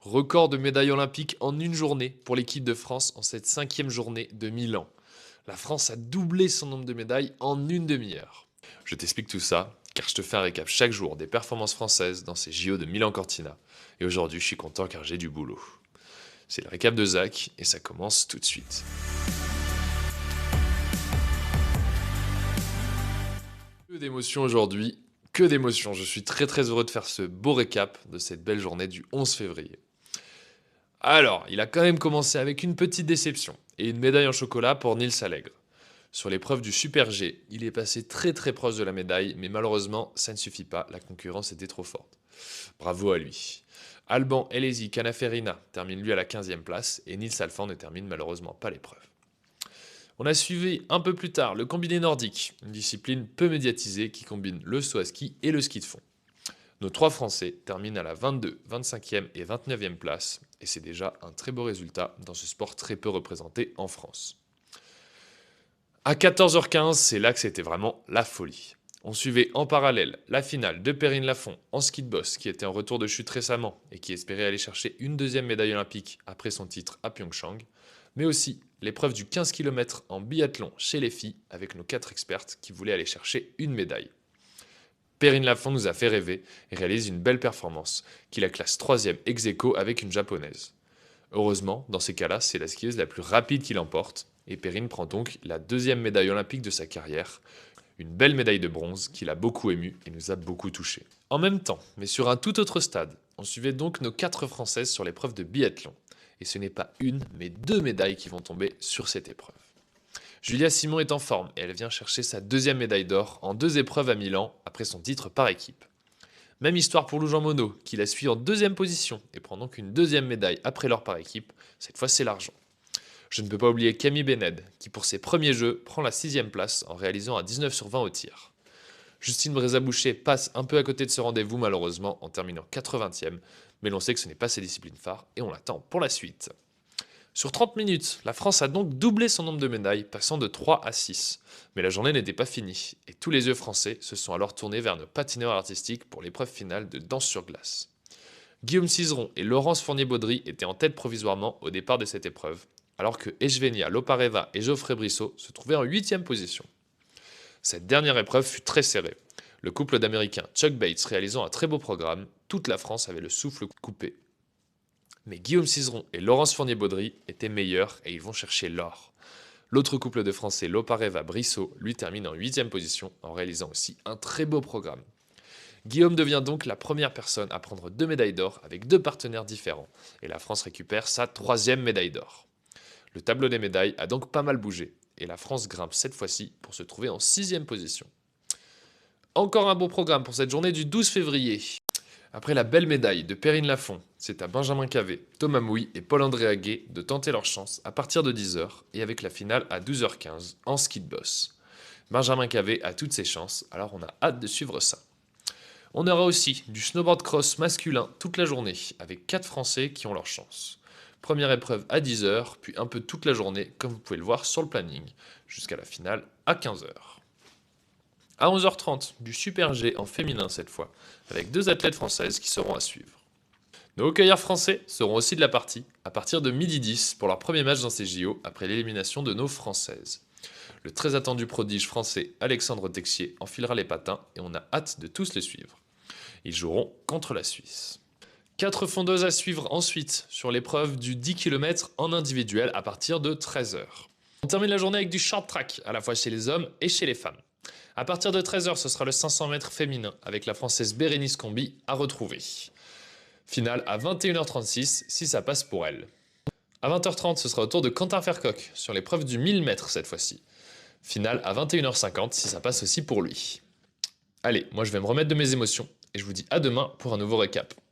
Record de médailles olympiques en une journée pour l'équipe de France en cette 5e journée de Milan. La France a doublé son nombre de médailles en une demi-heure. Je t'explique tout ça, car je te fais un récap chaque jour des performances françaises dans ces JO de Milan-Cortina. Et aujourd'hui, je suis content car j'ai du boulot. C'est le récap de Zach et ça commence tout de suite. Que d'émotions aujourd'hui, que d'émotions. Je suis très heureux de faire ce beau récap de cette belle journée du 11 février. Alors, il a quand même commencé avec une petite déception et une médaille en chocolat pour Nils Allègre. Sur l'épreuve du Super G, il est passé très proche de la médaille, mais malheureusement, ça ne suffit pas, la concurrence était trop forte. Bravo à lui. Alban Elezi Canaferina termine lui à la 15e place et Nils Alphen ne termine malheureusement pas l'épreuve. On a suivi un peu plus tard le combiné nordique, une discipline peu médiatisée qui combine le saut à ski et le ski de fond. Nos 3 Français terminent à la 22, 25e et 29e place, et c'est déjà un très beau résultat dans ce sport très peu représenté en France. À 14h15, c'est là que c'était vraiment la folie. On suivait en parallèle la finale de Perrine Lafont en ski de boss, qui était en retour de chute récemment et qui espérait aller chercher une deuxième médaille olympique après son titre à Pyeongchang, mais aussi l'épreuve du 15 km en biathlon chez les filles avec nos 4 expertes qui voulaient aller chercher une médaille. Perrine Lafont nous a fait rêver et réalise une belle performance, qui la classe 3e ex aequo avec une japonaise. Heureusement, dans ces cas-là, c'est la skieuse la plus rapide qui l'emporte, et Perrine prend donc la 2e médaille olympique de sa carrière, une belle médaille de bronze qui l'a beaucoup émue et nous a beaucoup touchés. En même temps, mais sur un tout autre stade, on suivait donc nos 4 Françaises sur l'épreuve de biathlon, et ce n'est pas une, mais 2 médailles qui vont tomber sur cette épreuve. Julia Simon est en forme et elle vient chercher sa 2e médaille d'or en 2 épreuves à Milan après son titre par équipe. Même histoire pour Lou Jean Monod, qui la suit en 2e position et prend donc une 2e médaille après l'or par équipe, cette fois c'est l'argent. Je ne peux pas oublier Camille Bened, qui pour ses premiers jeux prend la 6e place en réalisant un 19 sur 20 au tir. Justine Brézaboucher passe un peu à côté de ce rendez-vous malheureusement en terminant 80e, mais l'on sait que ce n'est pas ses disciplines phares et on l'attend pour la suite. Sur 30 minutes, la France a donc doublé son nombre de médailles, passant de 3 à 6. Mais la journée n'était pas finie, et tous les yeux français se sont alors tournés vers nos patineurs artistiques pour l'épreuve finale de danse sur glace. Guillaume Cizeron et Laurence Fournier-Baudry étaient en tête provisoirement au départ de cette épreuve, alors que Ejvenia Lopareva et Geoffrey Brissot se trouvaient en 8e position. Cette dernière épreuve fut très serrée. Le couple d'Américains Chuck Bates réalisant un très beau programme, toute la France avait le souffle coupé. Mais Guillaume Cizeron et Laurence Fournier-Baudry étaient meilleurs et ils vont chercher l'or. L'autre couple de Français, Lopareva-Brissot, lui termine en 8e position en réalisant aussi un très beau programme. Guillaume devient donc la première personne à prendre 2 médailles d'or avec 2 partenaires différents et la France récupère sa 3e médaille d'or. Le tableau des médailles a donc pas mal bougé et la France grimpe cette fois-ci pour se trouver en 6e position. Encore un beau programme pour cette journée du 12 février. Après la belle médaille de Perrine Lafont, c'est à Benjamin Cavé, Thomas Mouille et Paul-André Haguet de tenter leur chance à partir de 10h et avec la finale à 12h15 en ski de boss. Benjamin Cavé a toutes ses chances, alors on a hâte de suivre ça. On aura aussi du snowboard cross masculin toute la journée avec 4 Français qui ont leur chance. Première épreuve à 10h, puis un peu toute la journée comme vous pouvez le voir sur le planning, jusqu'à la finale à 15h. À 11h30, du Super G en féminin cette fois, avec 2 athlètes françaises qui seront à suivre. Nos hockeyeurs français seront aussi de la partie, à partir de 12h10 pour leur premier match dans ces JO après l'élimination de nos françaises. Le très attendu prodige français Alexandre Texier enfilera les patins et on a hâte de tous les suivre. Ils joueront contre la Suisse. 4 fondeuses à suivre ensuite sur l'épreuve du 10 km en individuel à partir de 13h. On termine la journée avec du short track, à la fois chez les hommes et chez les femmes. À partir de 13h, ce sera le 500 mètres féminin avec la Française Bérénice Combi à retrouver. Finale à 21h36 si ça passe pour elle. À 20h30, ce sera au tour de Quentin Fercoq sur l'épreuve du 1000 mètres cette fois-ci. Finale à 21h50 si ça passe aussi pour lui. Allez, moi je vais me remettre de mes émotions et je vous dis à demain pour un nouveau récap.